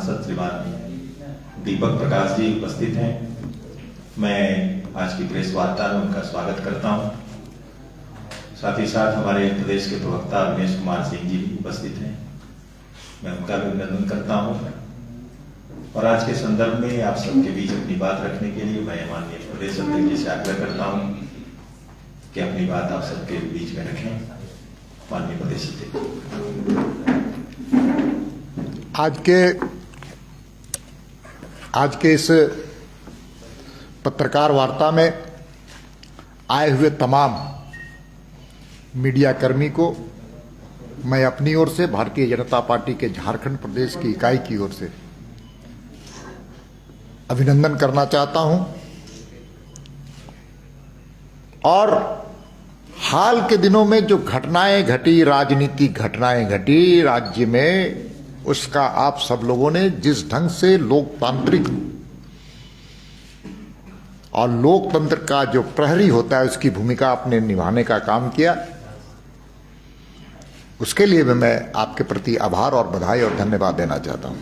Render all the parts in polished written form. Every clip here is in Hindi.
सांसद श्रीमान दीपक प्रकाश जी उपस्थित हैं। मैं आज की प्रेस वार्ता में उनका स्वागत करता हूं। साथ ही साथ हमारे प्रदेश के प्रवक्ता रमेश कुमार सिंह जी भी उपस्थित हैं, मैं उनका भी अभिनंदन करता हूं। और आज के संदर्भ में आप सबके बीच अपनी बात रखने के लिए मैं माननीय प्रदेश अध्यक्ष जी से आग्रह करता हूं कि अपनी बात आप सबके बीच में रखें। माननीय प्रदेश अध्यक्ष, आज के इस पत्रकार वार्ता में आए हुए तमाम मीडिया कर्मी को मैं अपनी ओर से, भारतीय जनता पार्टी के झारखंड प्रदेश की इकाई की ओर से अभिनंदन करना चाहता हूं। और हाल के दिनों में जो घटनाएं घटी, राजनीतिक घटनाएं घटी राज्य में, उसका आप सब लोगों ने जिस ढंग से लोकतांत्रिक और लोकतंत्र का जो प्रहरी होता है उसकी भूमिका अपने निभाने का काम किया, उसके लिए भी मैं आपके प्रति आभार और बधाई और धन्यवाद देना चाहता हूं।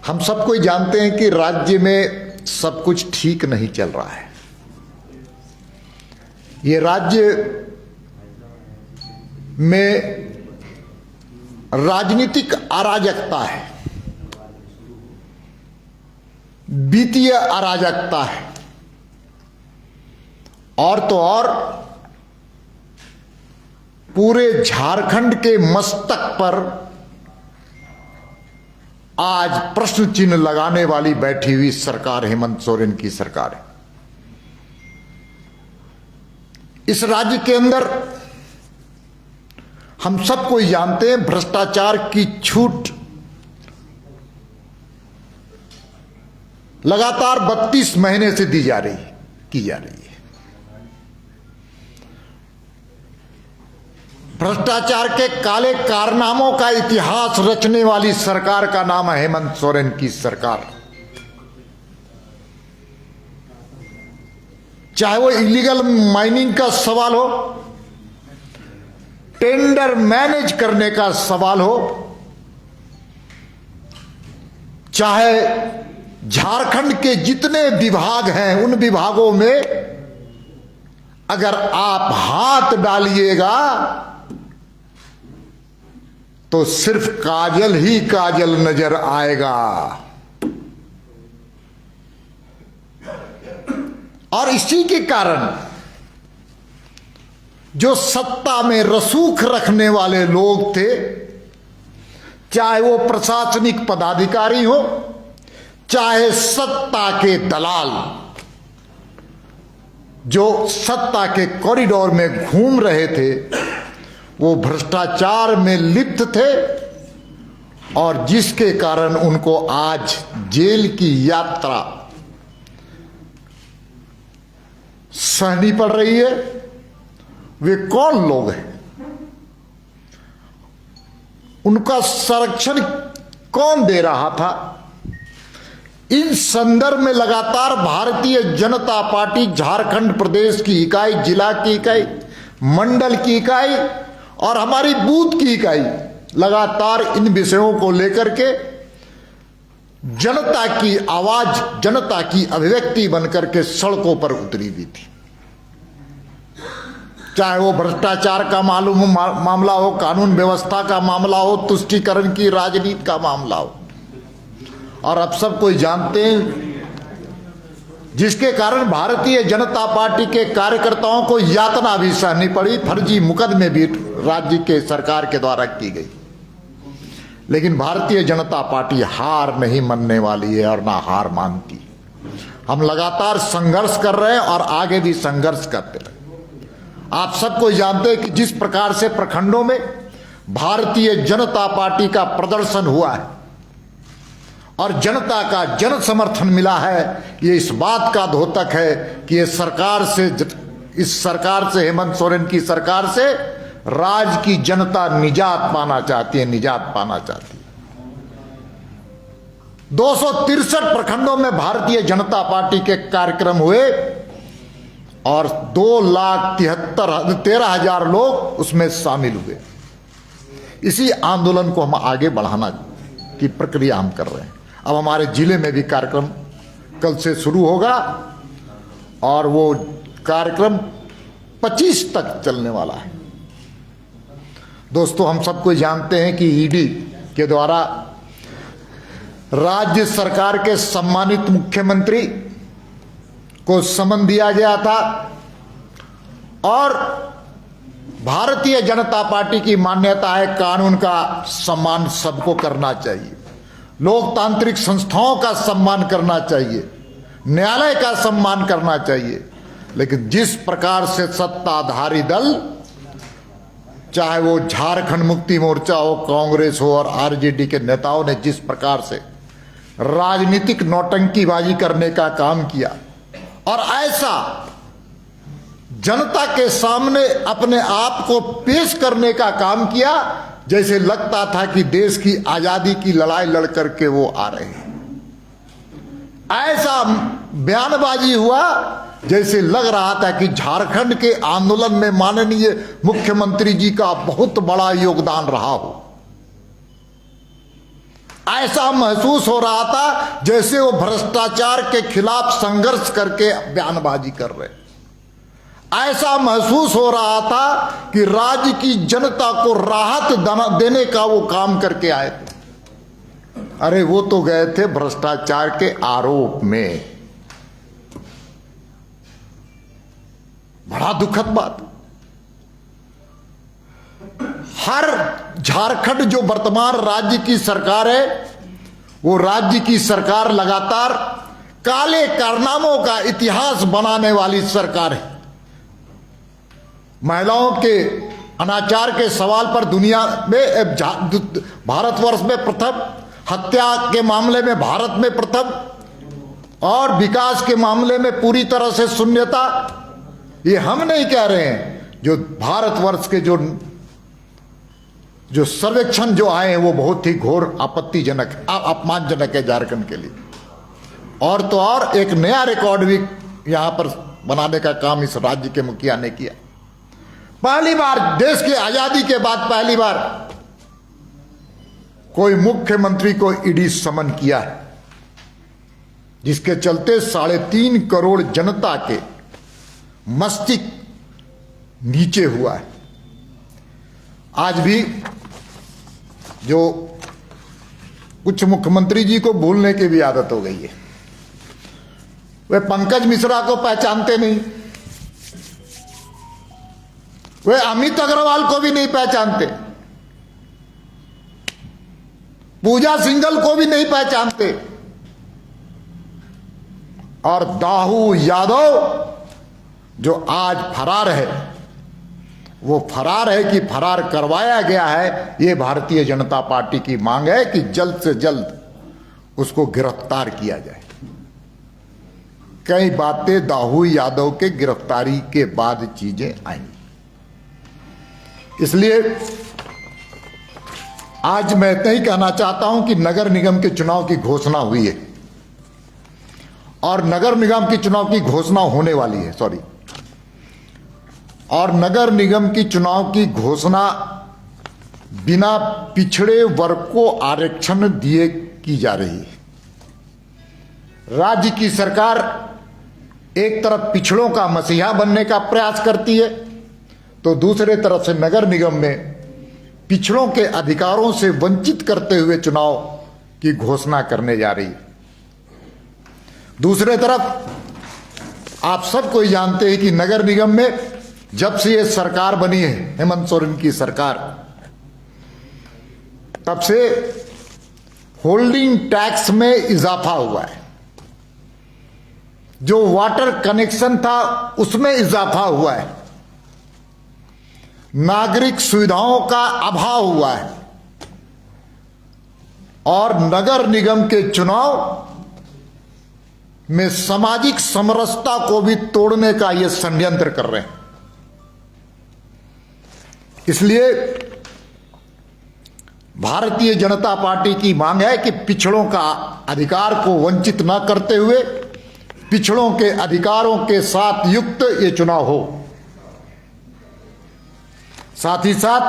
हम सब कोई जानते हैं कि राज्य में सब कुछ ठीक नहीं चल रहा है। ये राज्य में राजनीतिक अराजकता है, वित्तीय अराजकता है, और तो और पूरे झारखंड के मस्तक पर आज प्रश्न चिन्ह लगाने वाली बैठी हुई सरकार हेमंत सोरेन की सरकार है। इस राज्य के अंदर हम सब कोई जानते हैं भ्रष्टाचार की छूट लगातार 32 महीने से की जा रही है। भ्रष्टाचार के काले कारनामों का इतिहास रचने वाली सरकार का नाम है हेमंत सोरेन की सरकार। चाहे वो इलीगल माइनिंग का सवाल हो, टेंडर मैनेज करने का सवाल हो, चाहे झारखंड के जितने विभाग हैं उन विभागों में अगर आप हाथ डालिएगा तो सिर्फ काजल ही काजल नजर आएगा। और इसी के कारण जो सत्ता में रसूख रखने वाले लोग थे, चाहे वो प्रशासनिक पदाधिकारी हो, चाहे सत्ता के दलाल, जो सत्ता के कॉरिडोर में घूम रहे थे, वो भ्रष्टाचार में लिप्त थे और जिसके कारण उनको आज जेल की यात्रा सहनी पड़ रही है। वे कौन लोग हैं? उनका संरक्षण कौन दे रहा था? इन संदर्भ में लगातार भारतीय जनता पार्टी झारखंड प्रदेश की इकाई, जिला की इकाई, मंडल की इकाई और हमारी बूथ की इकाई लगातार इन विषयों को लेकर के जनता की आवाज, जनता की अभिव्यक्ति बनकर के सड़कों पर उतरी हुई थी। चाहे वो भ्रष्टाचार का मामला हो, कानून व्यवस्था का मामला हो, तुष्टीकरण की राजनीति का मामला हो, और अब सब कोई जानते हैं जिसके कारण भारतीय जनता पार्टी के कार्यकर्ताओं को यातना भी सहनी पड़ी, फर्जी मुकदमे भी राज्य के सरकार के द्वारा की गई। लेकिन भारतीय जनता पार्टी हार नहीं मानने वाली है और ना हार मानती। हम लगातार संघर्ष कर रहे हैं और आगे भी संघर्ष करते रहे। आप सबको जानते हैं कि जिस प्रकार से प्रखंडों में भारतीय जनता पार्टी का प्रदर्शन हुआ है और जनता का जन समर्थन मिला है, ये इस बात का द्योतक है कि इस सरकार से हेमंत सोरेन की सरकार से राज्य की जनता निजात पाना चाहती है, निजात पाना चाहती है। 263 प्रखंडों में भारतीय जनता पार्टी के कार्यक्रम हुए और 2,73,000 लोग उसमें शामिल हुए। इसी आंदोलन को हम आगे बढ़ाना की प्रक्रिया हम कर रहे हैं। अब हमारे जिले में भी कार्यक्रम कल से शुरू होगा और वो कार्यक्रम 25 तक चलने वाला है। दोस्तों, हम सबको जानते हैं कि ईडी के द्वारा राज्य सरकार के सम्मानित मुख्यमंत्री को समन दिया गया था और भारतीय जनता पार्टी की मान्यता है कानून का सम्मान सबको करना चाहिए, लोकतांत्रिक संस्थाओं का सम्मान करना चाहिए, न्यायालय का सम्मान करना चाहिए। लेकिन जिस प्रकार से सत्ताधारी दल, चाहे वो झारखंड मुक्ति मोर्चा हो, कांग्रेस हो और आरजेडी के नेताओं ने जिस प्रकार से राजनीतिक नौटंकीबाजी करने का काम किया और ऐसा जनता के सामने अपने आप को पेश करने का काम किया जैसे लगता था कि देश की आजादी की लड़ाई लड़ करके वो आ रहे हैं। ऐसा बयानबाजी हुआ जैसे लग रहा था कि झारखंड के आंदोलन में माननीय मुख्यमंत्री जी का बहुत बड़ा योगदान रहा हो। ऐसा महसूस हो रहा था जैसे वो भ्रष्टाचार के खिलाफ संघर्ष करके बयानबाजी कर रहे। ऐसा महसूस हो रहा था कि राज्य की जनता को राहत देने का वो काम करके आए थे। अरे वो तो गए थे भ्रष्टाचार के आरोप में। बड़ा दुखद बात। हर झारखंड जो वर्तमान राज्य की सरकार है, वो राज्य की सरकार लगातार काले कारनामों का इतिहास बनाने वाली सरकार है। महिलाओं के अनाचार के सवाल पर दुनिया में, भारतवर्ष में प्रथम, हत्या के मामले में भारत में प्रथम और विकास के मामले में पूरी तरह से शून्यता। ये हम नहीं कह रहे हैं, जो भारतवर्ष के जो सर्वेक्षण जो आए हैं वो बहुत ही घोर आपत्तिजनक, अपमानजनक है झारखंड के लिए। और तो और एक नया रिकॉर्ड भी यहां पर बनाने का काम इस राज्य के मुखिया ने किया। पहली बार देश की आजादी के बाद पहली बार कोई मुख्यमंत्री को ईडी समन किया है, जिसके चलते 3.5 करोड़ जनता के मस्तिष्क नीचे हुआ है। आज भी जो कुछ मुख्यमंत्री जी को भूलने की भी आदत हो गई है। वे पंकज मिश्रा को पहचानते नहीं, वे अमित अग्रवाल को भी नहीं पहचानते, पूजा सिंघल को भी नहीं पहचानते और दाऊ यादव जो आज फरार है, वो फरार है कि फरार करवाया गया है। ये भारतीय जनता पार्टी की मांग है कि जल्द से जल्द उसको गिरफ्तार किया जाए। कई बातें दाऊ यादव के गिरफ्तारी के बाद चीजें आएंगी। इसलिए आज मैं इतना ही कहना चाहता हूं कि नगर निगम के चुनाव की घोषणा हुई है और नगर निगम की चुनाव की घोषणा होने वाली है, और नगर निगम की चुनाव की घोषणा बिना पिछड़े वर्ग को आरक्षण दिए की जा रही है। राज्य की सरकार एक तरफ पिछड़ों का मसीहा बनने का प्रयास करती है, तो दूसरे तरफ से नगर निगम में पिछड़ों के अधिकारों से वंचित करते हुए चुनाव की घोषणा करने जा रही है। दूसरे तरफ आप सब कोई जानते हैं कि नगर निगम में जब से ये सरकार बनी है, हेमंत सोरेन की सरकार, तब से होल्डिंग टैक्स में इजाफा हुआ है। जो वाटर कनेक्शन था उसमें इजाफा हुआ है। नागरिक सुविधाओं का अभाव हुआ है और नगर निगम के चुनाव में सामाजिक समरसता को भी तोड़ने का ये षड्यंत्र कर रहे हैं। इसलिए भारतीय जनता पार्टी की मांग है कि पिछड़ों का अधिकार को वंचित न करते हुए पिछड़ों के अधिकारों के साथ युक्त ये चुनाव हो। साथ ही साथ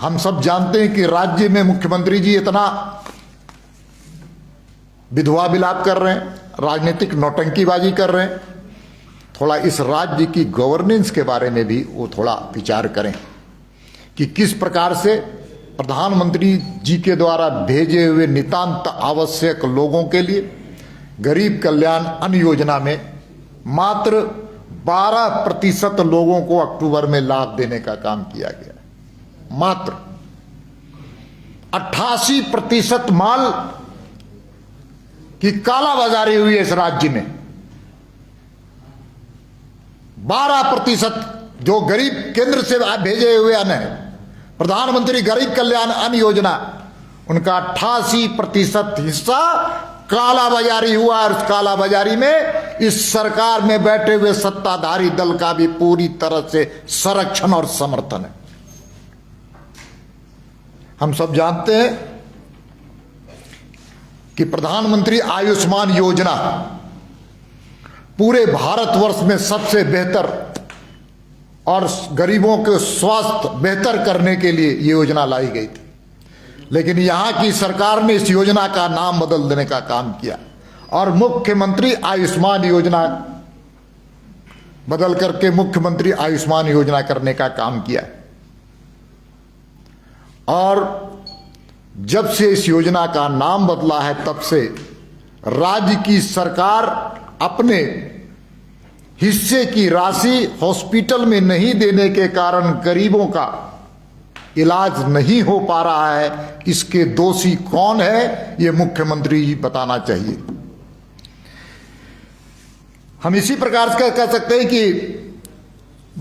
हम सब जानते हैं कि राज्य में मुख्यमंत्री जी इतना विधवा विलाप कर रहे हैं, राजनीतिक नौटंकीबाजी कर रहे हैं। थोड़ा इस राज्य की गवर्नेंस के बारे में भी वो थोड़ा विचार करें कि किस प्रकार से प्रधानमंत्री जी के द्वारा भेजे हुए नितांत आवश्यक लोगों के लिए गरीब कल्याण अन्न योजना में मात्र 12% लोगों को अक्टूबर में लाभ देने का काम किया गया। मात्र 88% माल की कालाबाजारी हुई है इस राज्य में। 12% जो गरीब केंद्र से भेजे हुए अन्न है, प्रधानमंत्री गरीब कल्याण अन्न योजना, उनका 88% हिस्सा कालाबाजारी हुआ। और उस कालाबाजारी में इस सरकार में बैठे हुए सत्ताधारी दल का भी पूरी तरह से संरक्षण और समर्थन है। हम सब जानते हैं कि प्रधानमंत्री आयुष्मान योजना पूरे भारतवर्ष में सबसे बेहतर और गरीबों के स्वास्थ्य बेहतर करने के लिए ये योजना लाई गई थी। लेकिन यहां की सरकार ने इस योजना का नाम बदल देने का काम किया और मुख्यमंत्री आयुष्मान योजना बदल करके मुख्यमंत्री आयुष्मान योजना करने का काम किया। और जब से इस योजना का नाम बदला है तब से राज्य की सरकार अपने हिस्से की राशि हॉस्पिटल में नहीं देने के कारण गरीबों का इलाज नहीं हो पा रहा है। इसके दोषी कौन है, ये मुख्यमंत्री जी बताना चाहिए। हम इसी प्रकार से कह सकते हैं कि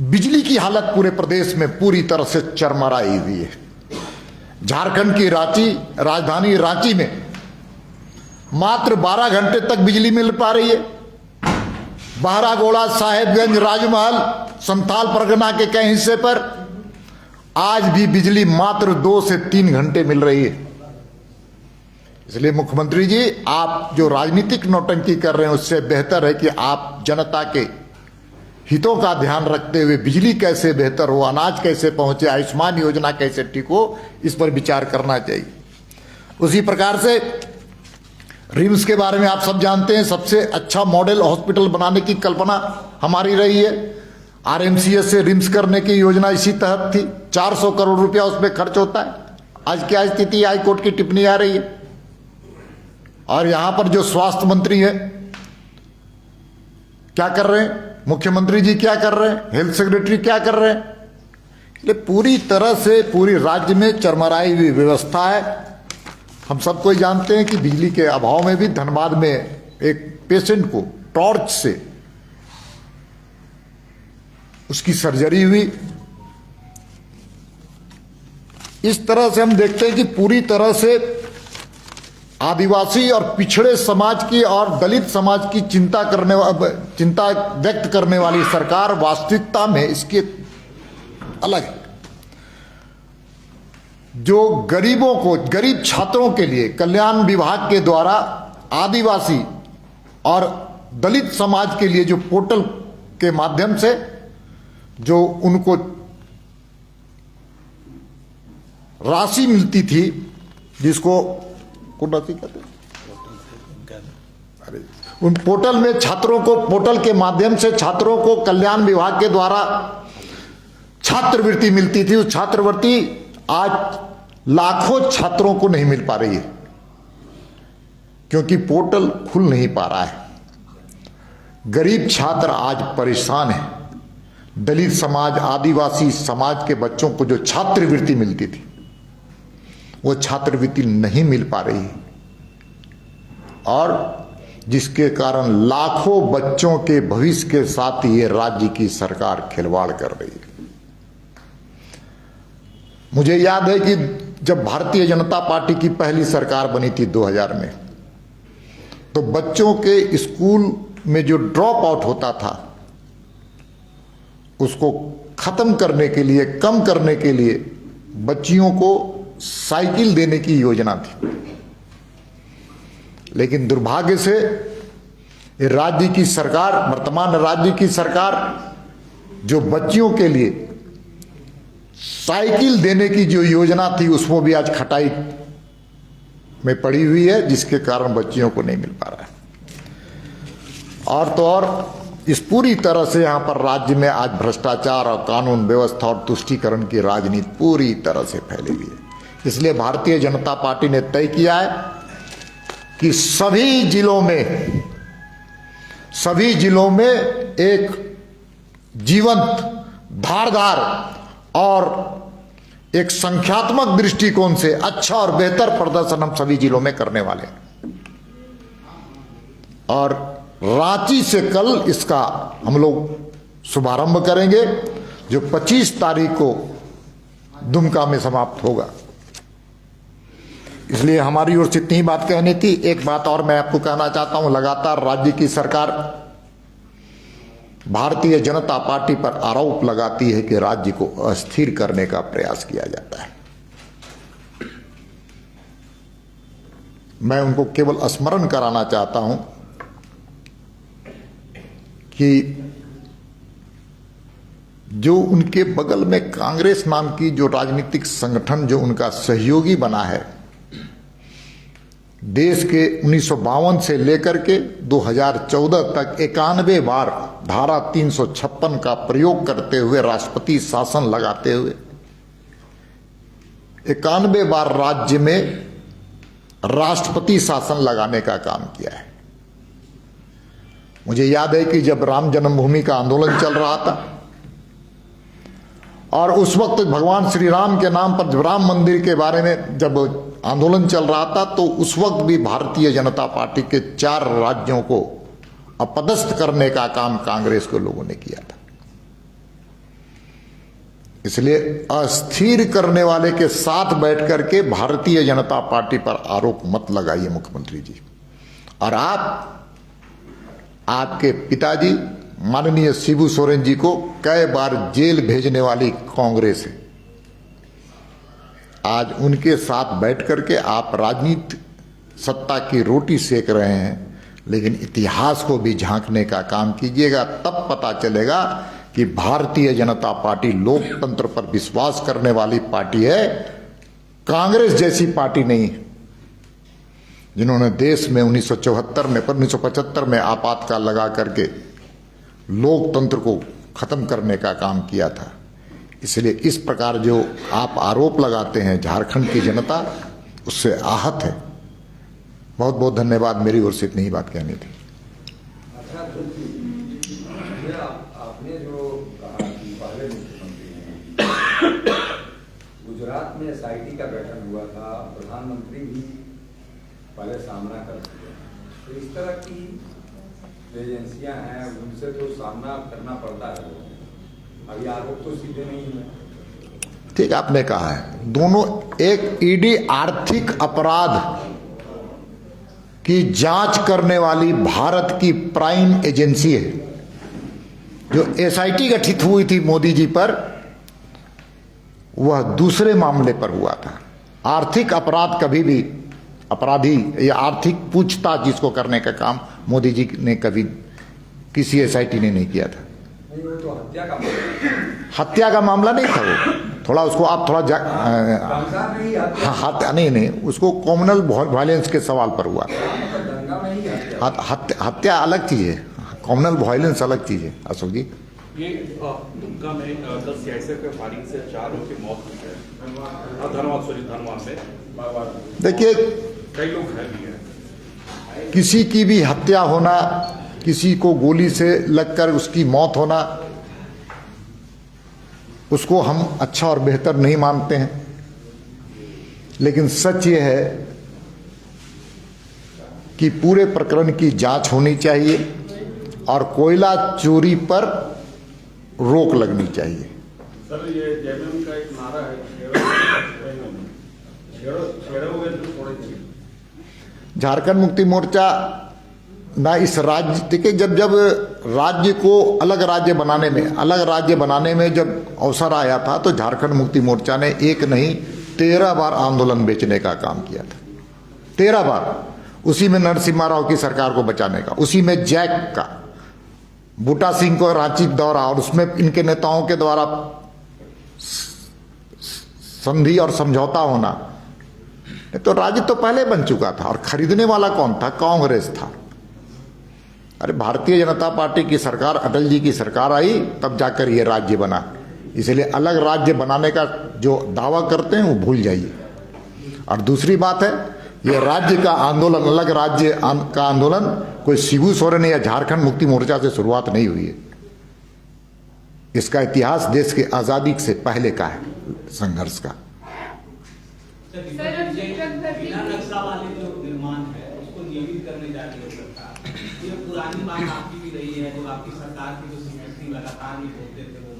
बिजली की हालत पूरे प्रदेश में पूरी तरह से चरमराई हुई है। झारखंड की रांची, राजधानी रांची में मात्र 12 घंटे तक बिजली मिल पा रही है। बहरागोड़ा, साहेबगंज, राजमहल, संथाल परगना के कई हिस्से पर आज भी बिजली मात्र 2 से 3 घंटे मिल रही है। इसलिए मुख्यमंत्री जी, आप जो राजनीतिक नौटंकी कर रहे हैं उससे बेहतर है कि आप जनता के हितों का ध्यान रखते हुए बिजली कैसे बेहतर हो, अनाज कैसे पहुंचे, आयुष्मान योजना कैसे ठीक हो, इस पर विचार करना चाहिए। उसी प्रकार से रिम्स के बारे में आप सब जानते हैं, सबसे अच्छा मॉडल हॉस्पिटल बनाने की कल्पना हमारी रही है। आरएमसीएस से रिम्स करने की योजना इसी तहत थी। 400 करोड़ रुपया उसमें खर्च होता है। आज क्या स्थिति, हाईकोर्ट की टिप्पणी आ रही है। और यहां पर जो स्वास्थ्य मंत्री है क्या कर रहे हैं, मुख्यमंत्री जी क्या कर रहे हैं, हेल्थ सेक्रेटरी क्या कर रहे हैं। इसलिए पूरी तरह से पूरी राज्य में चरमराई हुई व्यवस्था है। हम सबको जानते हैं कि बिजली के अभाव में भी धनबाद में एक पेशेंट को टॉर्च से उसकी सर्जरी हुई। इस तरह से हम देखते हैं कि पूरी तरह से आदिवासी और पिछड़े समाज की और दलित समाज की चिंता व्यक्त करने वाली सरकार वास्तविकता में इसके अलग है। जो गरीबों को, गरीब छात्रों के लिए कल्याण विभाग के द्वारा आदिवासी और दलित समाज के लिए जो पोर्टल के माध्यम से जो उनको राशि मिलती थी, जिसको कौन राशि कहते हैं, अरे उन पोर्टल में छात्रों को, पोर्टल के माध्यम से छात्रों को कल्याण विभाग के द्वारा छात्रवृत्ति मिलती थी। उस छात्रवृत्ति आज लाखों छात्रों को नहीं मिल पा रही है क्योंकि पोर्टल खुल नहीं पा रहा है। गरीब छात्र आज परेशान है। दलित समाज, आदिवासी समाज के बच्चों को जो छात्रवृत्ति मिलती थी वो छात्रवृत्ति नहीं मिल पा रही है और जिसके कारण लाखों बच्चों के भविष्य के साथ ये राज्य की सरकार खिलवाड़ कर रही है। मुझे याद है कि जब भारतीय जनता पार्टी की पहली सरकार बनी थी 2000 में, तो बच्चों के स्कूल में जो ड्रॉप आउट होता था उसको खत्म करने के लिए, कम करने के लिए बच्चियों को साइकिल देने की योजना थी। लेकिन दुर्भाग्य से राज्य की सरकार, वर्तमान राज्य की सरकार, जो बच्चियों के लिए साइकिल देने की जो योजना थी उसमें भी आज खटाई में पड़ी हुई है, जिसके कारण बच्चियों को नहीं मिल पा रहा है। और तो और इस पूरी तरह से यहां पर राज्य में आज भ्रष्टाचार और कानून व्यवस्था और तुष्टीकरण की राजनीति पूरी तरह से फैली हुई है। इसलिए भारतीय जनता पार्टी ने तय किया है कि सभी जिलों में एक जीवंत, धारदार और एक संख्यात्मक दृष्टिकोण से अच्छा और बेहतर प्रदर्शन हम सभी जिलों में करने वाले हैं। और रांची से कल इसका हम लोग शुभारंभ करेंगे, जो 25 तारीख को दुमका में समाप्त होगा। इसलिए हमारी ओर से इतनी ही बात कहनी थी। एक बात और मैं आपको कहना चाहता हूं, लगातार राज्य की सरकार भारतीय जनता पार्टी पर आरोप लगाती है कि राज्य को अस्थिर करने का प्रयास किया जाता है। मैं उनको केवल स्मरण कराना चाहता हूं कि जो उनके बगल में कांग्रेस नाम की जो राजनीतिक संगठन जो उनका सहयोगी बना है, देश के 1952 से लेकर के 2014 तक 91 बार धारा 356 का प्रयोग करते हुए, राष्ट्रपति शासन लगाते हुए 91 बार राज्य में राष्ट्रपति शासन लगाने का काम किया है। मुझे याद है कि जब राम जन्मभूमि का आंदोलन चल रहा था और उस वक्त भगवान श्री राम के नाम पर राम मंदिर के बारे में जब आंदोलन चल रहा था, तो उस वक्त भी भारतीय जनता पार्टी के 4 राज्यों को अपदस्थ करने का काम कांग्रेस के लोगों ने किया था। इसलिए अस्थिर करने वाले के साथ बैठ करके भारतीय जनता पार्टी पर आरोप मत लगाइए मुख्यमंत्री जी। और आपके पिताजी माननीय शिबू सोरेन जी को कई बार जेल भेजने वाली कांग्रेस है। आज उनके साथ बैठ करके आप राजनीति सत्ता की रोटी सेक रहे हैं, लेकिन इतिहास को भी झांकने का काम कीजिएगा, तब पता चलेगा कि भारतीय जनता पार्टी लोकतंत्र पर विश्वास करने वाली पार्टी है, कांग्रेस जैसी पार्टी नहीं है, जिन्होंने देश में 1975 में आपातकाल लगा करके लोकतंत्र को खत्म करने का काम किया था। इसलिए इस प्रकार जो आप आरोप लगाते हैं, झारखंड की जनता उससे आहत है। बहुत बहुत धन्यवाद। मेरी ओर से इतनी ही बात कहनी थी। आपने जो कहा कि पहले मुख्यमंत्री हैं, गुजरात में SIT का बैठक हुआ था, प्रधानमंत्री भी पहले सामना कर चुके हैं, तो इस तरह की एजेंसियां हैं, उनसे तो सामना करना पड़ता है। अभी आरोप तो सीधे नहीं है। ठीक आपने कहा है, दोनों एक ईडी आर्थिक अपराध की जांच करने वाली भारत की प्राइम एजेंसी है। जो SIT गठित हुई थी मोदी जी पर, वह दूसरे मामले पर हुआ था। आर्थिक अपराध कभी भी अपराधी या आर्थिक पूछताछ जिसको करने का काम मोदी जी ने कभी किसी SIT ने नहीं किया था। नहीं, वो तो हत्या का मामला नहीं था वो। थोड़ा उसको आप थोड़ा नहीं उसको कॉमनल वायलेंस के सवाल पर हुआ। हत्या अलग चीज है, कॉमनल वायलेंस अलग चीज है। अशोक जी, ये दुमका में 10 सीआईएसएफ के फायरिंग से 4 लोगों की मौत हुई है। धनवान में देखिए, कई लोग घायल भी हैं। किसी की भी हत्या होना, किसी को गोली से लगकर उसकी मौत होना, उसको हम अच्छा और बेहतर नहीं मानते हैं। लेकिन सच ये है कि पूरे प्रकरण की जांच होनी चाहिए और कोयला चोरी पर रोक लगनी चाहिए। सर, ये जेएमएम का एक नारा है, झारखंड मुक्ति मोर्चा ना इस राज्य, देखिए जब राज्य को अलग राज्य बनाने में जब अवसर आया था, तो झारखंड मुक्ति मोर्चा ने एक नहीं 13 बार आंदोलन बेचने का काम किया था। 13 बार। उसी में नरसिम्हा राव की सरकार को बचाने का, उसी में जैक का, बूटा सिंह को रांची दौरा, और उसमें इनके नेताओं के द्वारा संधि और समझौता होना, तो राज्य तो पहले बन चुका था और खरीदने वाला कौन था? कांग्रेस था। अरे भारतीय जनता पार्टी की सरकार, अटल जी की सरकार आई तब जाकर ये राज्य बना। इसलिए अलग राज्य बनाने का जो दावा करते हैं वो भूल जाइए। और दूसरी बात है, ये राज्य का आंदोलन, अलग राज्य का आंदोलन कोई शिबू सोरेन या झारखंड मुक्ति मोर्चा से शुरुआत नहीं हुई है। इसका इतिहास देश की आजादी से पहले का है, संघर्ष का। बिना नक्शा वाले जो निर्माण है उसको नियमित करने जा रही है सरकार। ये पुरानी बात आपकी भी रही है, जो आपकी सरकार की जो स्वीकृति लगातार नहीं बोलते थे वो